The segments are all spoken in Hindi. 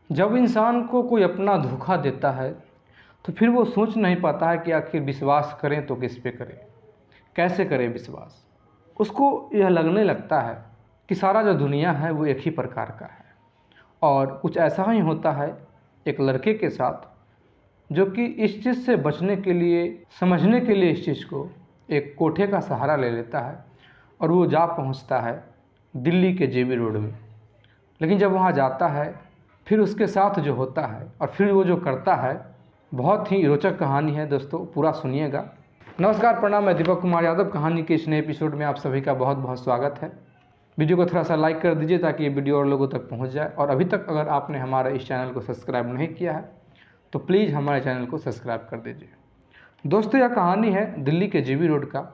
जब इंसान को कोई अपना धोखा देता है तो फिर वो सोच नहीं पाता है कि आखिर विश्वास करें तो किस पे करें, कैसे करें विश्वास। उसको यह लगने लगता है कि सारा जो दुनिया है वो एक ही प्रकार का है। और कुछ ऐसा ही होता है एक लड़के के साथ, जो कि इस चीज़ से बचने के लिए, समझने के लिए इस चीज़ को एक कोठे का सहारा ले लेता है और वो जा पहुंचता है दिल्ली के जेबी रोड में। लेकिन जब वहाँ जाता है फिर उसके साथ जो होता है और फिर वो जो करता है, बहुत ही रोचक कहानी है दोस्तों, पूरा सुनिएगा। नमस्कार, प्रणाम, मैं दीपक कुमार यादव। कहानी के इस नए एपिसोड में आप सभी का बहुत बहुत स्वागत है। वीडियो को थोड़ा सा लाइक कर दीजिए ताकि ये वीडियो और लोगों तक पहुंच जाए। और अभी तक अगर आपने हमारे इस चैनल को सब्सक्राइब नहीं किया है तो प्लीज़ हमारे चैनल को सब्सक्राइब कर दीजिए। दोस्तों, यह कहानी है दिल्ली के जेबी रोड का।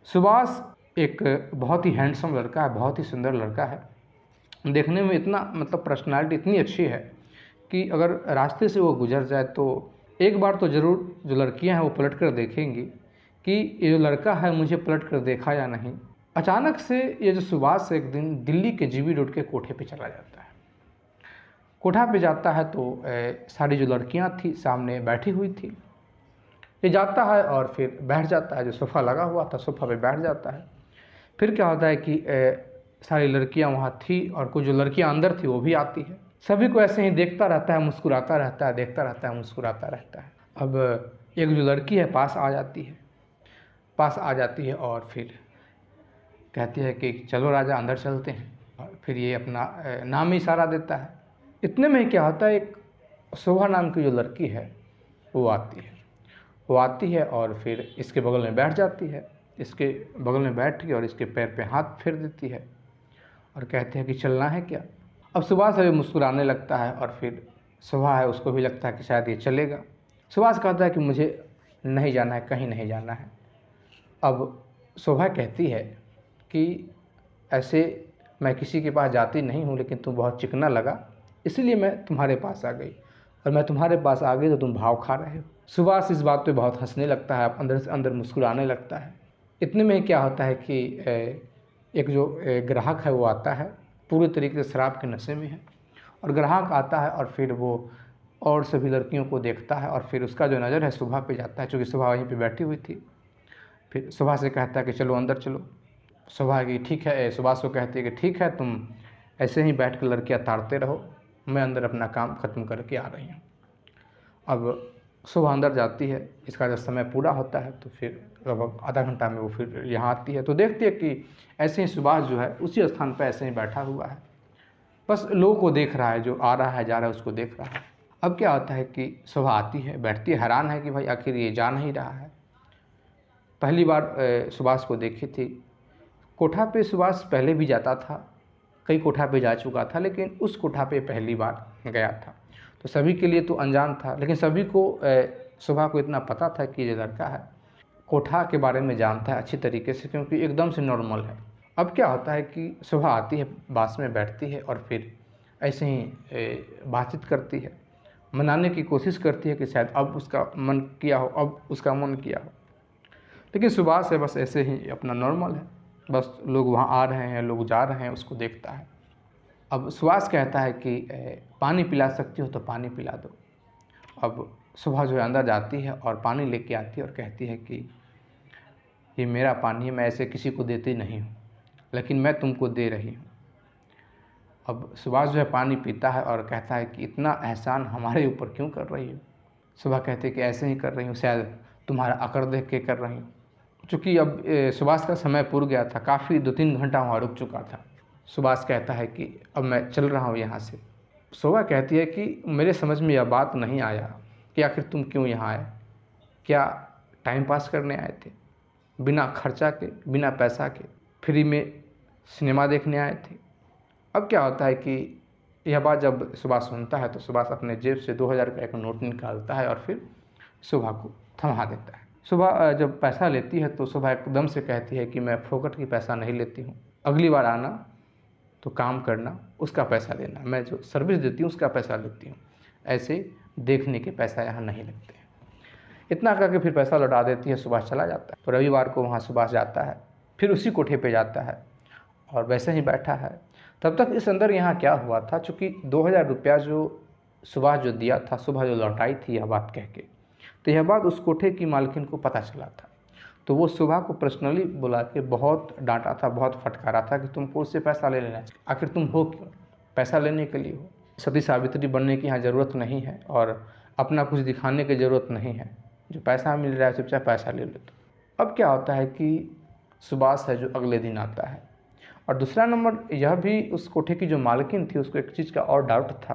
सुभाष एक बहुत ही हैंडसम लड़का है, बहुत ही सुंदर लड़का है। देखने में इतना पर्सनालिटी इतनी अच्छी है कि अगर रास्ते से वो गुजर जाए तो एक बार तो ज़रूर जो लड़कियां हैं वो पलट कर देखेंगी कि ये जो लड़का है मुझे पलट कर देखा या नहीं। अचानक से ये जो सुभाष एक दिन दिल्ली के जीबी रोड के कोठे पे चला जाता है। कोठा पे जाता है तो सारी जो लड़कियां थी सामने बैठी हुई थी। ये जाता है और फिर बैठ जाता है, जो सोफ़ा लगा हुआ था सोफ़ा पे बैठ जाता है। फिर क्या होता है कि सारी लड़कियां वहाँ थी और कुछ जो लड़कियां अंदर थी वो भी आती है। सभी को ऐसे ही देखता रहता है, मुस्कुराता रहता है, देखता रहता है, मुस्कुराता रहता है। अब एक जो लड़की है पास आ जाती है और फिर कहती है कि चलो राजा अंदर चलते हैं। और फिर ये अपना नाम ही इशारा देता है। इतने में क्या होता है, एक शोभा नाम की जो लड़की है वो आती है और फिर इसके बगल में बैठ जाती है। इसके बगल में बैठ के और इसके पैर पे हाथ फेर देती है और कहते हैं कि चलना है क्या। अब सुभाष अभी मुस्कुराने लगता है और फिर शोभा है उसको भी लगता है कि शायद ये चलेगा। सुभाष कहता है कि मुझे नहीं जाना है, कहीं नहीं जाना है। अब शोभा कहती है कि ऐसे मैं किसी के पास जाती नहीं हूँ, लेकिन तुम बहुत चिकना लगा इसलिए मैं तुम्हारे पास आ गई, और मैं तुम्हारे पास आ गई तो तुम भाव खा रहे हो। सुभाष इस बात पे बहुत हंसने लगता है, अंदर से अंदर मुस्कुराने लगता है। इतने में क्या होता है कि एक जो ग्राहक है वो आता है, पूरी तरीके से शराब के नशे में है। और ग्राहक आता है और फिर वो और सभी लड़कियों को देखता है और फिर उसका जो नज़र है सुबह पे जाता है, चूँकि सुबह वहीं पे बैठी हुई थी। फिर सुबह से कहता है कि चलो अंदर चलो। सुबह की ठीक है, सुबह को कहती है कि ठीक है, तुम ऐसे ही बैठ कर लड़कियाँ ताड़ते रहो, मैं अंदर अपना काम ख़त्म करके आ रही हूँ। अब सुबह अंदर जाती है, इसका जब समय पूरा होता है तो फिर लगभग आधा घंटा में वो फिर यहाँ आती है तो देखती है कि ऐसे ही सुभाष जो है उसी स्थान पर ऐसे ही बैठा हुआ है, बस लोगों को देख रहा है, जो आ रहा है जा रहा है उसको देख रहा है। अब क्या होता है कि सुबह आती है, बैठती है, हैरान है कि भाई आखिर ये जा नहीं रहा है। पहली बार सुभाष को देखी थी। कोठा पे सुभाष पहले भी जाता था, कई कोठा पे जा चुका था, लेकिन उस कोठा पे पहली बार गया था। तो सभी के लिए तो अनजान था, लेकिन सभी को सुबह को इतना पता था कि ये लड़का है, कोठा के बारे में जानता है अच्छी तरीके से, क्योंकि एकदम से नॉर्मल है। अब क्या होता है कि सुबह आती है, पास में बैठती है और फिर ऐसे ही बातचीत करती है, मनाने की कोशिश करती है कि शायद अब उसका मन किया हो। लेकिन सुबह से बस ऐसे ही अपना नॉर्मल है, बस लोग वहाँ आ रहे हैं, लोग जा रहे हैं, उसको देखता है। अब सुभाष कहता है कि पानी पिला सकती हो तो पानी पिला दो। अब सुबह जो है अंदर जाती है और पानी लेके आती है और कहती है कि ये मेरा पानी है, मैं ऐसे किसी को देती नहीं हूँ, लेकिन मैं तुमको दे रही हूँ। अब सुभाष जो है पानी पीता है और कहता है कि इतना एहसान हमारे ऊपर क्यों कर रही हो। सुबह कहते कि ऐसे ही कर रही हूँ, शायद तुम्हारा अकड़ देख के कर रही हूँ। चूँकि अब सुभाष का समय पूरा गया था, काफ़ी 2-3 घंटा वहाँ रुक चुका था। सुभाष कहता है कि अब मैं चल रहा हूँ यहाँ से। शोभा कहती है कि मेरे समझ में यह बात नहीं आया कि आखिर तुम क्यों यहाँ आए, क्या टाइम पास करने आए थे, बिना खर्चा के, बिना पैसा के, फ्री में सिनेमा देखने आए थे। अब क्या होता है कि यह बात जब सुभाष सुनता है तो सुभाष अपने जेब से 2000 का एक नोट निकालता है और फिर शोभा को थमा देता है। सुबह जब पैसा लेती है तो सुबह एकदम से कहती है कि मैं फोकट की पैसा नहीं लेती हूँ, अगली बार आना तो काम करना, उसका पैसा लेना, मैं जो सर्विस देती हूँ उसका पैसा लेती हूँ, ऐसे देखने के पैसा यहाँ नहीं लगते हैं। इतना करके फिर पैसा लौटा देती है, सुभाष चला जाता है। तो रविवार को वहाँ सुभाष जाता है, फिर उसी कोठे पे जाता है और वैसे ही बैठा है। तब तक इस अंदर यहाँ क्या हुआ था, चूँकि 2000 रुपया जो सुबह जो दिया था, सुबह जो लौटाई थी यह बात कह के, तो यह बात उस कोठे की मालकिन को पता चला था। तो वो सुबह को पर्सनली बुला के बहुत डांटा था, बहुत फटकारा था कि तुमको उससे पैसा ले लेना चाहिए, आखिर तुम हो क्यों, पैसा लेने के लिए हो। सती सावित्री बनने की यहाँ ज़रूरत नहीं है और अपना कुछ दिखाने की ज़रूरत नहीं है, जो पैसा मिल रहा है चुपचाप पैसा ले लो। तो अब क्या होता है कि सुभाष है जो अगले दिन आता है, और दूसरा नंबर यह भी उस कोठे की जो मालकिन थी उसको एक चीज़ का और डाउट था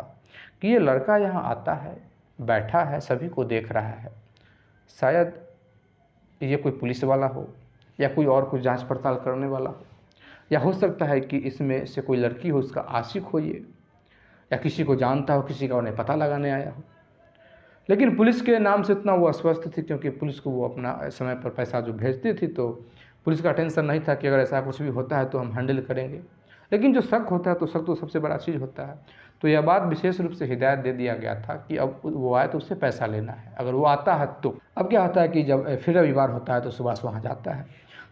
कि ये लड़का यहाँ आता है, बैठा है, सभी को देख रहा है, शायद ये कोई पुलिस वाला हो या कोई और कुछ जांच पड़ताल करने वाला हो, या हो सकता है कि इसमें से कोई लड़की हो, उसका आशिक हो ये, या किसी को जानता हो, किसी का उन्हें पता लगाने आया हो। लेकिन पुलिस के नाम से इतना वो अस्वस्थ थी, क्योंकि पुलिस को वो अपना समय पर पैसा जो भेजती थी, तो पुलिस का टेंशन नहीं था कि अगर ऐसा कुछ भी होता है तो हम हैंडल करेंगे। लेकिन जो शक होता है तो शक तो सबसे बड़ा चीज़ होता है। तो यह बात विशेष रूप से हिदायत दे दिया गया था कि अब वो आए तो उससे पैसा लेना है, अगर वो आता है तो। अब क्या होता है कि जब फिर रविवार होता है तो सुभाष वहाँ जाता है।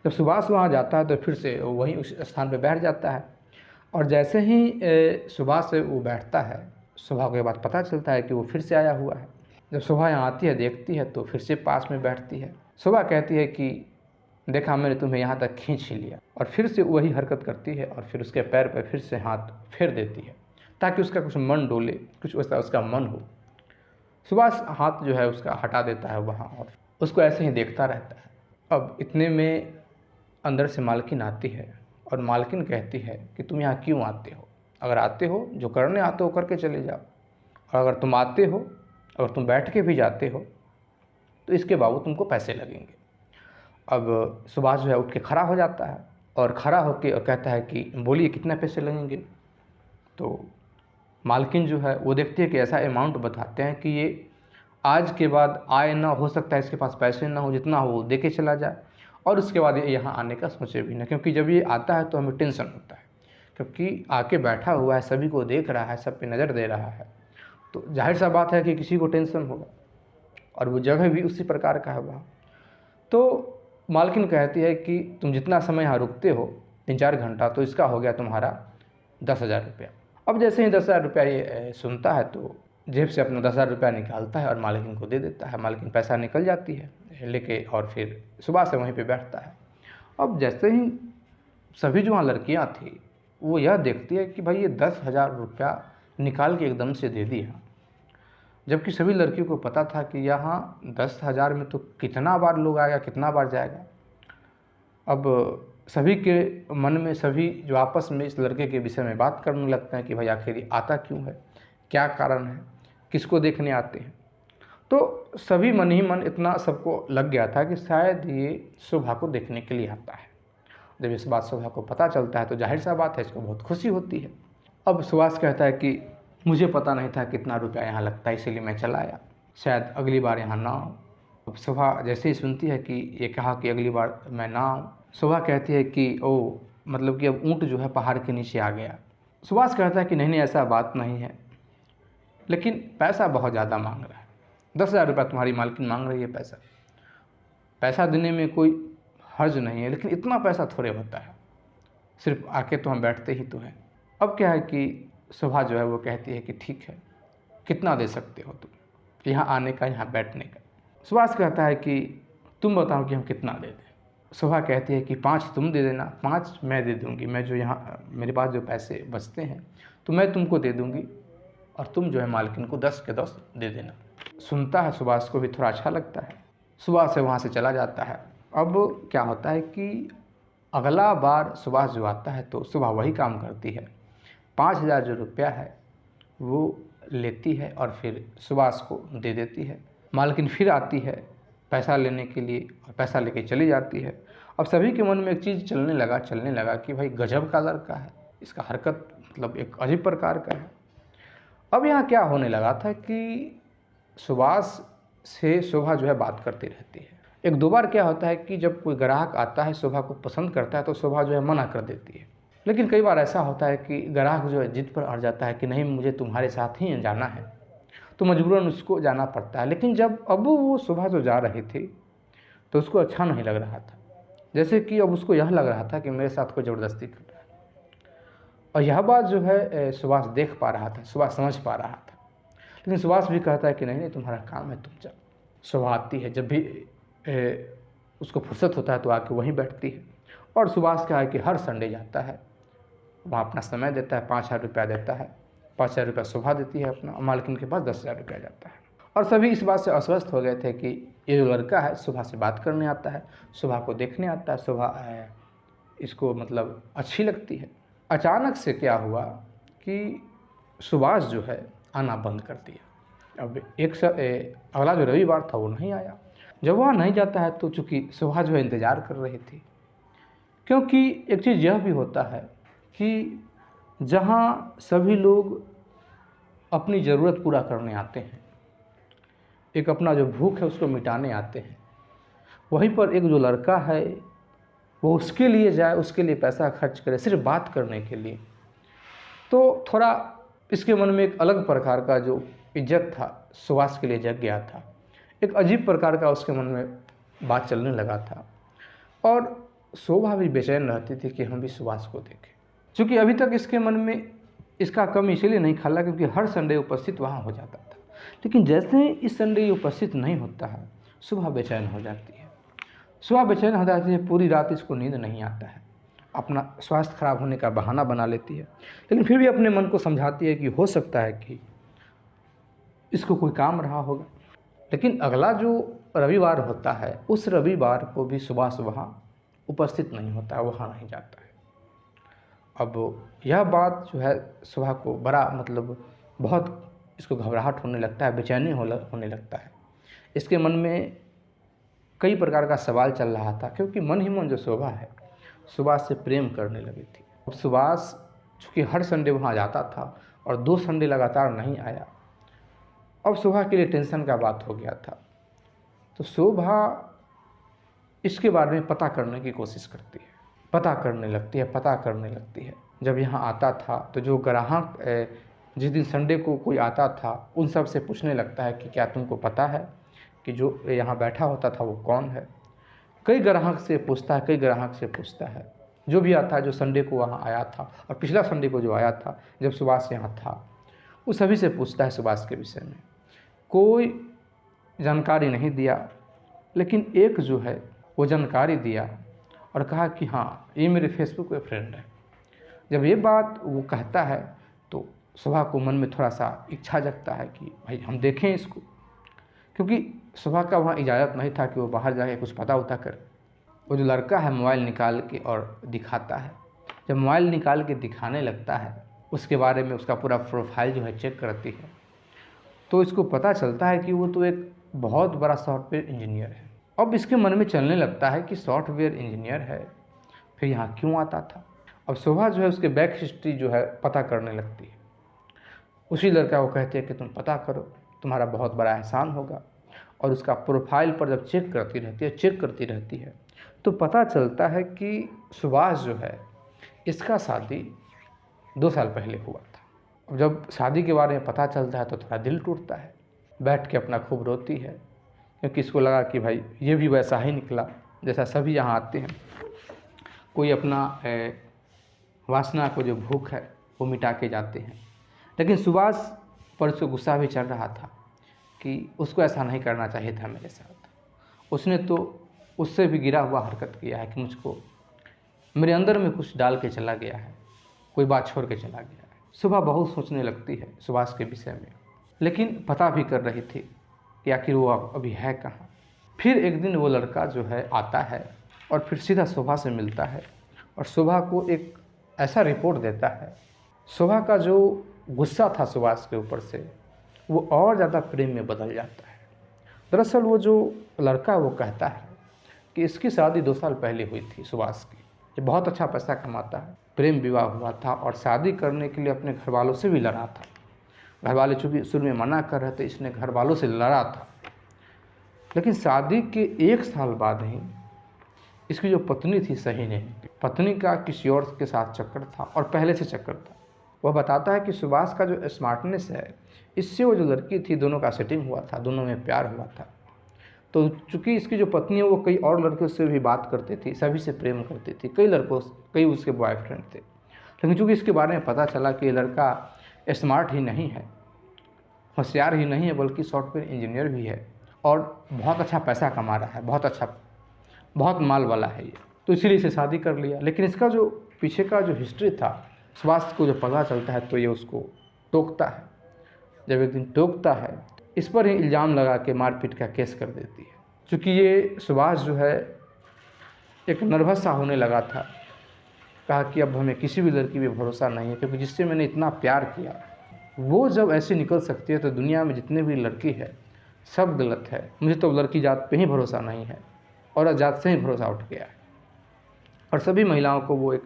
जब सुभाष वहाँ जाता है तो फिर से वहीं उस स्थान पर बैठ जाता है, और जैसे ही सुबह से वो बैठता है, सुबह के बाद पता चलता है कि वो फिर से आया हुआ है। जब सुबह यहाँ आती है, देखती है, तो फिर से पास में बैठती है। सुबह कहती है कि देखा मैंने तुम्हें यहाँ तक खींच ही लिया, और फिर से वही हरकत करती है और फिर उसके पैर पर फिर से हाथ फेर देती है ताकि उसका कुछ मन डोले, कुछ वैसा उसका मन हो। सुभाष हाथ जो है उसका हटा देता है वहाँ और उसको ऐसे ही देखता रहता है। अब इतने में अंदर से मालकिन आती है और मालकिन कहती है कि तुम यहाँ क्यों आते हो, अगर आते हो जो करने आते हो करके चले जाओ, और अगर तुम आते हो, अगर तुम बैठ के भी जाते हो तो इसके बावजूद तुमको पैसे लगेंगे। अब सुभाष जो है उठ के खड़ा हो जाता है और खड़ा होकर और कहता है कि बोलिए कितने पैसे लगेंगे। तो मालकिन जो है वो देखती है कि ऐसा अमाउंट बताते हैं कि ये आज के बाद आए ना, हो सकता है इसके पास पैसे ना हो, जितना हो वो दे के चला जाए, और उसके बाद ये यहाँ आने का सोचे भी ना, क्योंकि जब ये आता है तो हमें टेंशन होता है, क्योंकि आके बैठा हुआ है, सभी को देख रहा है, सब पे नज़र दे रहा है, तो जाहिर सा बात है कि किसी को टेंशन होगा, और वो जगह भी उसी प्रकार का है वहाँ। तो मालकिन कहती है कि तुम जितना समय यहाँ रुकते हो 3-4 घंटा, तो इसका हो गया तुम्हारा 10,000 रुपया। अब जैसे ही 10,000 रुपया ये सुनता है तो जेब से अपना 10,000 रुपया निकालता है और मालकिन को दे देता है। मालकिन पैसा निकल जाती है लेके, और फिर सुबह से वहीं पे बैठता है। अब जैसे ही सभी जो वहाँ लड़कियाँ थी वो यह देखती है कि भाई ये 10,000 रुपया निकाल के एकदम से दे दिया, जबकि सभी लड़कियों को पता था कि यहाँ 10,000 में तो कितना बार लोग आएगा, कितना बार जाएगा। अब सभी के मन में सभी जो आपस में इस लड़के के विषय में बात करने लगते हैं कि भाई आखिर ये आता क्यों है, क्या कारण है, किसको देखने आते हैं। तो सभी मन ही मन इतना सबको लग गया था कि शायद ये शोभा को देखने के लिए आता है। जब इस बात शोभा को पता चलता है तो जाहिर सा बात है इसको बहुत खुशी होती है। अब सुभाष कहता है कि मुझे पता नहीं था कितना रुपया यहाँ लगता है, इसीलिए मैं चला आया, शायद अगली बार यहाँ ना आऊँ। अब शोभा जैसे ही सुनती है कि ये कहा कि अगली बार मैं ना आऊँ, शोभा कहती है कि ओ मतलब कि अब ऊँट जो है पहाड़ के नीचे आ गया। सुभाष कहता है कि नहीं ऐसा बात नहीं है, लेकिन पैसा बहुत ज़्यादा मांग रहा है, 10,000 रुपया तुम्हारी मालकिन मांग रही है। पैसा देने में कोई हर्ज नहीं है, लेकिन इतना पैसा थोड़े होता है, सिर्फ आके तो हम बैठते ही तो हैं। अब क्या है कि शोभा जो है वो कहती है कि ठीक है, कितना दे सकते हो तुम, यहाँ आने का, यहाँ बैठने का। सुभाष कहता है कि तुम बताओ कि हम कितना दे दें। शोभा कहती है कि 5 तुम दे देना, 5 मैं दे दूँगी, मैं जो यहाँ मेरे पास जो पैसे बचते हैं तो मैं तुमको दे दूँगी, और तुम जो है मालकिन को 10 के 10 दे देना। सुनता है सुभाष को भी थोड़ा अच्छा लगता है, सुबह से वहाँ से चला जाता है। अब क्या होता है कि अगला बार सुभाष जो आता है तो सुबह वही काम करती है, 5,000 जो रुपया है वो लेती है और फिर सुभाष को दे देती है। मालकिन फिर आती है पैसा लेने के लिए और पैसा लेके चली जाती है। अब सभी के मन में एक चीज़ चलने लगा कि भाई गजब का लड़का है, इसका हरकत मतलब एक अजीब प्रकार का है। अब यहाँ क्या होने लगा था कि सुभाष से शोभा जो है बात करती रहती है। 1-2 बार क्या होता है कि जब कोई ग्राहक आता है, शोभा को पसंद करता है, तो शोभा जो है मना कर देती है। लेकिन कई बार ऐसा होता है कि ग्राहक जो है जिद पर अड़ जाता है कि नहीं मुझे तुम्हारे साथ ही जाना है, तो मजबूरन उसको जाना पड़ता है। लेकिन जब अब वो शोभा जो जा रही थी तो उसको अच्छा नहीं लग रहा था, जैसे कि अब उसको यह लग रहा था कि मेरे साथ कोई ज़बरदस्ती कर रहा है। और यह बात जो है सुभाष देख पा रहा था, सुभाष समझ पा रहा था। लेकिन सुभाष भी कहता है कि नहीं नहीं, तुम्हारा काम है, तुम जाओ। सुबह आती है, जब भी उसको फुर्सत होता है तो आके वहीं बैठती है। और सुभाष क्या है कि हर संडे जाता है, वहाँ अपना समय देता है, 5,000 रुपया देता है। 5,000 रुपया सुबह देती है अपना, मालकिन के पास 10,000 रुपया जाता है। और सभी इस बात से अस्वस्थ हो गए थे कि ये जो लड़का है सुबह से बात करने आता है, सुबह को देखने आता है, सुबह इसको मतलब अच्छी लगती है। अचानक से क्या हुआ कि सुभाष जो है आना बंद कर दिया। अब अगला जो रविवार था वो नहीं आया। जब वहाँ नहीं जाता है तो चूँकि सुभाष जो है इंतज़ार कर रही थी, क्योंकि एक चीज़ यह भी होता है कि जहाँ सभी लोग अपनी ज़रूरत पूरा करने आते हैं, एक अपना जो भूख है उसको मिटाने आते हैं, वहीं पर एक जो लड़का है वो उसके लिए जाए, उसके लिए पैसा खर्च करे सिर्फ बात करने के लिए, तो थोड़ा इसके मन में एक अलग प्रकार का जो इज्जत था सुभाष के लिए जग गया था। एक अजीब प्रकार का उसके मन में बात चलने लगा था। और शोभा भी बेचैन रहती थी कि हम भी सुभाष को देखें, क्योंकि अभी तक इसके मन में इसका कम इसीलिए नहीं खला क्योंकि हर संडे उपस्थित वहाँ हो जाता था। लेकिन जैसे ही इस संडे उपस्थित नहीं होता है, सुबह बेचैन हो जाती है। सुबह बेचैन हो जाती है, पूरी रात इसको नींद नहीं आता है, अपना स्वास्थ्य खराब होने का बहाना बना लेती है। लेकिन फिर भी अपने मन को समझाती है कि हो सकता है कि इसको कोई काम रहा होगा। लेकिन अगला जो रविवार होता है, उस रविवार को भी सुभाष वहाँ उपस्थित नहीं होता है, वहाँ नहीं जाता है। अब यह बात जो है सुबह को बड़ा मतलब बहुत इसको घबराहट होने लगता है, बेचैनी होने लगता है। इसके मन में कई प्रकार का सवाल चल रहा था, क्योंकि मन ही मन जो शोभा है सुभाष से प्रेम करने लगी थी। अब सुभाष चूँकि हर संडे वहाँ जाता था और 2 संडे लगातार नहीं आया, अब शोभा के लिए टेंशन का बात हो गया था। तो शोभा इसके बारे में पता करने की कोशिश करती है, पता करने लगती है। जब यहाँ आता था तो जो ग्राहक जिस दिन संडे को कोई आता था उन सब से पूछने लगता है कि क्या तुमको पता है कि जो यहाँ बैठा होता था वो कौन है। कई ग्राहक से पूछता है, जो भी आता है, जो संडे को वहाँ आया था और पिछला संडे को जो आया था जब सुभाष यहाँ था, वो सभी से पूछता है सुभाष के विषय में। कोई जानकारी नहीं दिया, लेकिन एक जो है वो जानकारी दिया और कहा कि हाँ ये मेरे फेसबुक पे फ्रेंड है। जब ये बात वो कहता है तो सुबह को मन में थोड़ा सा इच्छा जगता है कि भाई हम देखें इसको, क्योंकि सुबह का वहाँ इजाज़त नहीं था कि वो बाहर जाके कुछ पता उता करे। वो जो लड़का है मोबाइल निकाल के और दिखाता है। जब मोबाइल निकाल के दिखाने लगता है, उसके बारे में उसका पूरा प्रोफाइल जो है चेक करती है, तो इसको पता चलता है कि वो तो एक बहुत बड़ा सॉफ्टवेयर इंजीनियर है। अब इसके मन में चलने लगता है कि सॉफ्टवेयर इंजीनियर है, फिर यहाँ क्यों आता था। अब शोभा जो है उसके बैक हिस्ट्री जो है पता करने लगती है। उसी लड़का को कहते हैं कि तुम पता करो, तुम्हारा बहुत बड़ा एहसान होगा। और उसका प्रोफाइल पर जब चेक करती रहती है तो पता चलता है कि सुभाष जो है इसका शादी 2 साल पहले हुआ था। अब जब शादी के बारे में पता चलता है तो थोड़ा दिल टूटता है, बैठ के अपना खूब रोती है, क्योंकि इसको लगा कि भाई ये भी वैसा ही निकला जैसा सभी यहाँ आते हैं, कोई अपना वासना को जो भूख है वो मिटा के जाते हैं। लेकिन सुभाष पर उसको गुस्सा भी चल रहा था कि उसको ऐसा नहीं करना चाहिए था मेरे साथ। उसने तो उससे भी गिरा हुआ हरकत किया है कि मुझको मेरे अंदर में कुछ डाल के चला गया है, कोई बात छोड़ के चला गया है। सुबह बहुत सोचने लगती है सुभाष के विषय में, लेकिन पता भी कर रही थी कि आखिर वो अभी है कहाँ। फिर एक दिन वो लड़का जो है आता है और फिर सीधा शोभा से मिलता है और शोभा को एक ऐसा रिपोर्ट देता है। शोभा का जो गुस्सा था सुभाष के ऊपर से वो और ज़्यादा प्रेम में बदल जाता है। दरअसल वो जो लड़का वो कहता है कि इसकी शादी 2 साल पहले हुई थी सुभाष की। ये बहुत अच्छा पैसा कमाता है, प्रेम विवाह हुआ था और शादी करने के लिए अपने घर वालों से भी लड़ा था। घर वाले चूँकि शुरू में मना कर रहे थे, इसने घर वालों से लड़ा था। लेकिन शादी के 1 साल बाद ही इसकी जो पत्नी थी सही नहीं, पत्नी का किसी और के साथ चक्कर था और पहले से चक्कर था। वह बताता है कि सुभाष का जो स्मार्टनेस है, इससे वो जो लड़की थी दोनों का सेटिंग हुआ था, दोनों में प्यार हुआ था। तो चूँकि इसकी जो पत्नी है वो कई और लड़कों से भी बात करती थी, सभी से प्रेम करती थी, कई उसके बॉयफ्रेंड थे। लेकिन चूँकि इसके बारे में पता चला कि ये लड़का स्मार्ट ही नहीं है, होशियार ही नहीं है, बल्कि सॉफ्टवेयर इंजीनियर भी है और बहुत अच्छा पैसा कमा रहा है, बहुत माल वाला है ये, तो इसीलिए इसे शादी कर लिया। लेकिन इसका जो पीछे का जो हिस्ट्री था, सुभाष को जब पता चलता है तो ये उसको टोकता है। जब एक दिन टोकता है, इस पर ही इल्ज़ाम लगा के मारपीट का केस कर देती है। चूँकि ये सुभाष जो है एक नर्वस सा होने लगा था, कहा कि अब हमें किसी भी लड़की पे भरोसा नहीं है, क्योंकि जिससे मैंने इतना प्यार किया वो जब ऐसे निकल सकती है तो दुनिया में जितने भी लड़की है सब गलत है। मुझे तो लड़की जात पे ही भरोसा नहीं है, औरत जात से ही भरोसा उठ गया है। और सभी महिलाओं को वो एक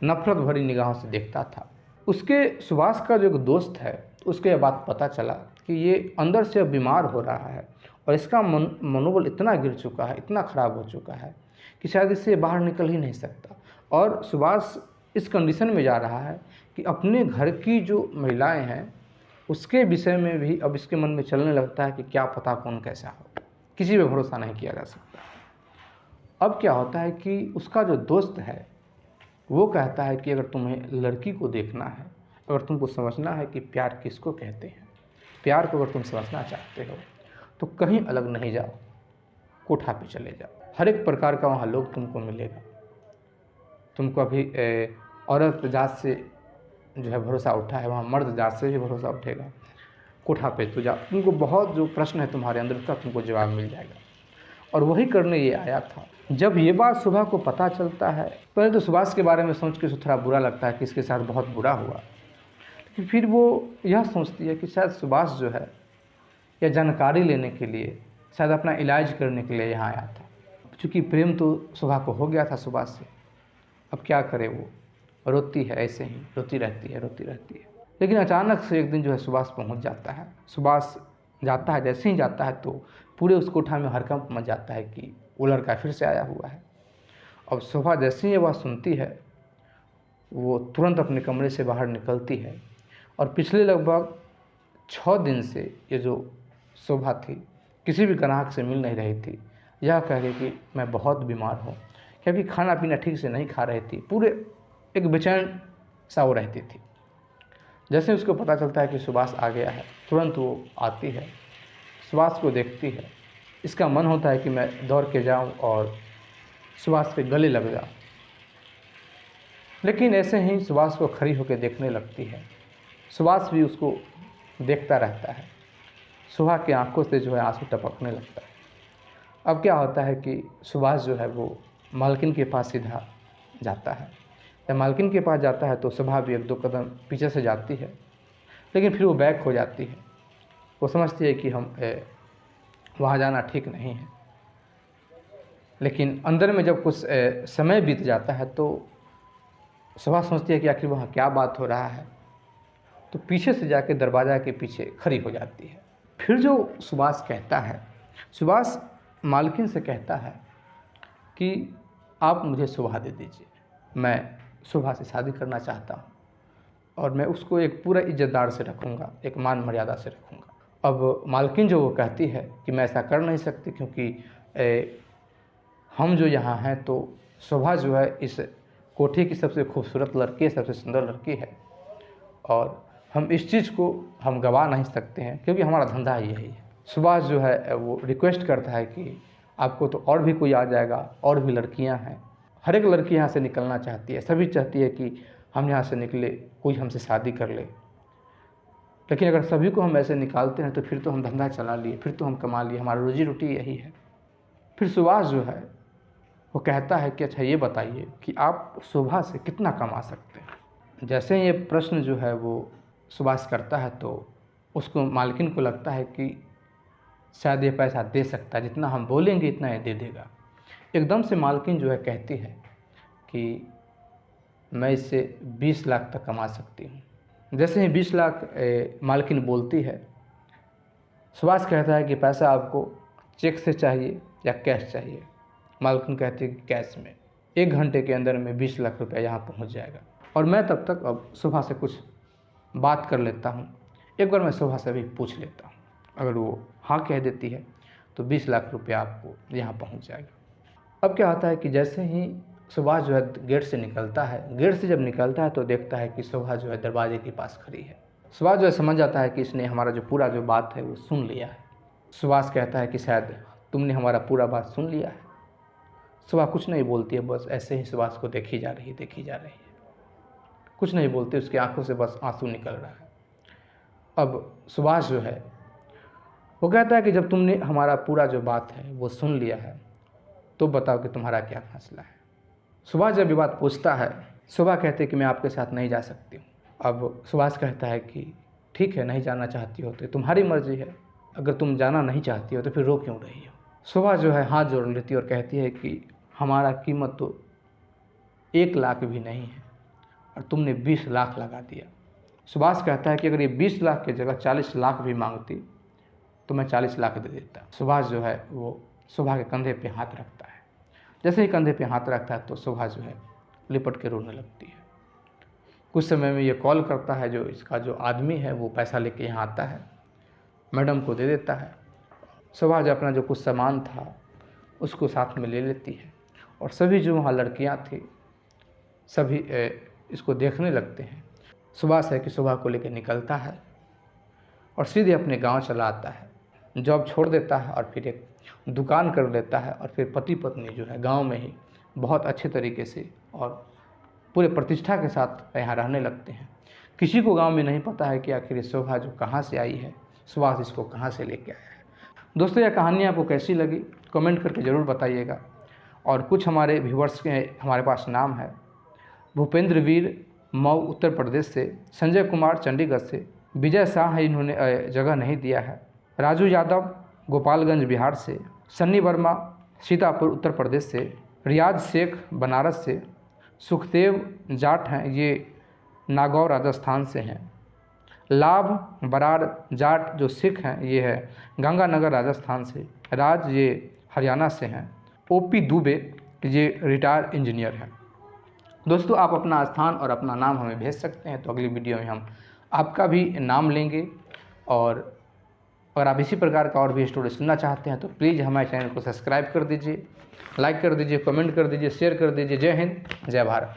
नफरत भरी निगाहों से देखता था। उसके सुभाष का जो एक दोस्त है, उसको यह बात पता चला कि ये अंदर से अब बीमार हो रहा है और इसका मनोबल इतना गिर चुका है, इतना ख़राब हो चुका है कि शायद इससे बाहर निकल ही नहीं सकता। और सुभाष इस कंडीशन में जा रहा है कि अपने घर की जो महिलाएं हैं उसके विषय में भी अब इसके मन में चलने लगता है कि क्या पता कौन कैसा हो, किसी पे भरोसा नहीं किया जा सकता। अब क्या होता है कि उसका जो दोस्त है वो कहता है कि अगर तुम्हें लड़की को देखना है, अगर तुमको समझना है कि प्यार किसको कहते हैं, प्यार को अगर तुम समझना चाहते हो तो कहीं अलग नहीं जाओ, कोठा पे चले जाओ। हर एक प्रकार का वहाँ लोग तुमको मिलेगा। तुमको अभी औरत जात से जो है भरोसा उठा है, वहाँ मर्द जात से भी भरोसा उठेगा। कोठा पे तो जाओ, तुमको बहुत जो प्रश्न है तुम्हारे अंदर उसका तुमको जवाब मिल जाएगा। और वही करने ये आया था। जब ये बात सुबह को पता चलता है, पहले तो सुभाष के बारे में सोच के थोड़ा बुरा लगता है कि इसके साथ बहुत बुरा हुआ, लेकिन फिर वो यह सोचती है कि शायद सुभाष जो है यह जानकारी लेने के लिए, शायद अपना इलाज करने के लिए यहाँ आया था। चूँकि प्रेम तो सुबह को हो गया था सुभाष से, अब क्या करे, वो रोती है, ऐसे ही रोती रहती है। लेकिन अचानक से एक दिन जो है सुभाष पहुँच जाता है। सुभाष जाता है, जैसे ही जाता है तो पूरे उस कोठा में हड़कंप मच जाता है कि वो लड़का फिर से आया हुआ है। अब सुबह जैसे ही वह सुनती है, वो तुरंत अपने कमरे से बाहर निकलती है और पिछले लगभग 6 दिन से ये जो शोभा थी किसी भी ग्राहक से मिल नहीं रही थी। यह कह रही कि मैं बहुत बीमार हूँ, क्योंकि खाना पीना ठीक से नहीं खा रही थी, पूरे एक बेचैन सा वो रहती थी। जैसे उसको पता चलता है कि सुभाष आ गया है, तुरंत वो आती है, सुभाष को देखती है। इसका मन होता है कि मैं दौड़ के जाऊं और सुभाष के गले लग जाऊं, लेकिन ऐसे ही सुभाष को खड़ी होकर देखने लगती है। सुभाष भी उसको देखता रहता है। सुबह की आंखों से जो है आंसू टपकने लगता है। अब क्या होता है कि सुभाष जो है वो मालकिन के पास सीधा जाता है। जब मालकिन के पास जाता है तो सुबह भी 1-2 कदम पीछे से जाती है, लेकिन फिर वो बैक हो जाती है। वो समझती है कि हम वहाँ जाना ठीक नहीं है। लेकिन अंदर में जब कुछ समय बीत जाता है तो सुबह सोचती है कि आखिर वहाँ क्या बात हो रहा है, तो पीछे से जाके दरवाज़ा के पीछे खड़ी हो जाती है। फिर जो सुभाष कहता है, सुभाष मालकिन से कहता है कि आप मुझे सुबह दे दीजिए, मैं सुबह से शादी करना चाहता हूँ और मैं उसको एक पूरा इज्जतदार से रखूँगा, एक मान मर्यादा से रखूँगा। अब मालकिन जो वो कहती है कि मैं ऐसा कर नहीं सकती, क्योंकि हम जो यहाँ हैं तो शोभा जो है इस कोठी की सबसे खूबसूरत लड़की है, सबसे सुंदर लड़की है, और हम इस चीज़ को हम गवा नहीं सकते हैं, क्योंकि हमारा धंधा यही है। सुभाष जो है वो रिक्वेस्ट करता है कि आपको तो और भी कोई आ जाएगा, और भी लड़कियां हैं, हर एक लड़की यहाँ से निकलना चाहती है, सभी चाहती है कि हम यहाँ से निकले, कोई हमसे शादी कर ले। लेकिन अगर सभी को हम ऐसे निकालते हैं तो फिर तो हम धंधा चला लिए, फिर तो हम कमा लिए, हमारी रोजी रोटी यही है। फिर सुभाष जो है वो कहता है कि अच्छा ये बताइए कि आप शोभा से कितना कमा सकते हैं। जैसे ये प्रश्न जो है वो सुभाष करता है तो उसको मालकिन को लगता है कि शायद ये पैसा दे सकता है, जितना हम बोलेंगे इतना ये दे देगा। एकदम से मालकिन जो है कहती है कि मैं इससे 20 लाख तक कमा सकती हूँ। जैसे ही 20 लाख मालकिन बोलती है, सुभाष कहता है कि पैसा आपको चेक से चाहिए या कैश चाहिए। मालकिन कहती है कि कैश में। 1 घंटे के अंदर में 20 लाख रुपया यहाँ पहुँच जाएगा, और मैं तब तक अब सुबह से कुछ बात कर लेता हूँ, एक बार मैं सुबह से भी पूछ लेता हूँ। अगर वो हाँ कह देती है तो 20 लाख रुपया आपको यहाँ पहुँच जाएगा। अब क्या होता है कि जैसे ही सुभाष जो है गेट से निकलता है। गेट से जब निकलता है तो देखता है कि शोभा जो है दरवाजे के पास खड़ी है। सुभाष जो है समझ जाता है कि इसने हमारा जो पूरा जो बात है वो सुन लिया है। सुभाष कहता है कि शायद तुमने हमारा पूरा बात सुन लिया है। शोभा कुछ नहीं बोलती है, बस ऐसे ही सुभाष को देखी जा रही है। कुछ नहीं बोलती, उसकी आंखों से बस आंसू निकल रहा है। अब सुभाष जो है वो कहता है कि जब तुमने हमारा पूरा जो बात है वो सुन लिया है तो बताओ कि तुम्हारा क्या फैसला है। सुभाष जब ये बात पूछता है, शोभा कहती है कि मैं आपके साथ नहीं जा सकती हूँ। अब सुभाष कहता है कि ठीक है, नहीं जाना चाहती हो तो तुम्हारी मर्जी है, अगर तुम जाना नहीं चाहती हो तो फिर रो क्यों रही हो। शोभा जो है हाथ जोड़ लेती है और कहती है कि हमारा कीमत तो 1 लाख भी नहीं है और तुमने 20 लाख लगा दिया। सुभाष कहता है कि अगर ये 20 लाख की जगह 40 लाख भी मांगती तो मैं 40 लाख दे देता। सुभाष जो है वो शोभा के कंधे पे हाथ रखता है। जैसे ही कंधे पे हाथ रखता है तो शोभा जो है लिपट के रोने लगती है। कुछ समय में ये कॉल करता है, जो इसका जो आदमी है वो पैसा लेके यहाँ आता है, मैडम को दे देता है। शोभा जो अपना जो कुछ सामान था उसको साथ में ले लेती है और सभी जो वहाँ लड़कियाँ थी सभी इसको देखने लगते हैं। सुभाष है कि शोभा को लेकर निकलता है और सीधे अपने गांव चला आता है। जॉब छोड़ देता है और फिर एक दुकान कर लेता है और फिर पति पत्नी जो है गांव में ही बहुत अच्छे तरीके से और पूरे प्रतिष्ठा के साथ यहाँ रहने लगते हैं। किसी को गांव में नहीं पता है कि आखिर ये शोभा जो कहाँ से आई है, सुभाष इसको कहाँ से लेके आया है। दोस्तों, यह कहानी आपको कैसी लगी कमेंट करके ज़रूर बताइएगा। और कुछ हमारे व्यूवर्स के हमारे पास नाम है: भूपेंद्र वीर मऊ उत्तर प्रदेश से, संजय कुमार चंडीगढ़ से, विजय शाह है इन्होंने जगह नहीं दिया है, राजू यादव गोपालगंज बिहार से, सन्नी वर्मा सीतापुर उत्तर प्रदेश से, रियाज शेख बनारस से, सुखदेव जाट हैं ये नागौर राजस्थान से हैं, लाभ बरार जाट जो सिख हैं ये है गंगानगर राजस्थान से, राज ये हरियाणा से हैं, ओपी दुबे ये रिटायर इंजीनियर हैं। दोस्तों, आप अपना स्थान और अपना नाम हमें भेज सकते हैं, तो अगली वीडियो में हम आपका भी नाम लेंगे। और अगर आप इसी प्रकार का और भी स्टोरी सुनना चाहते हैं तो प्लीज़ हमारे चैनल को सब्सक्राइब कर दीजिए, लाइक कर दीजिए, कमेंट कर दीजिए, शेयर कर दीजिए। जय हिंद, जय भारत।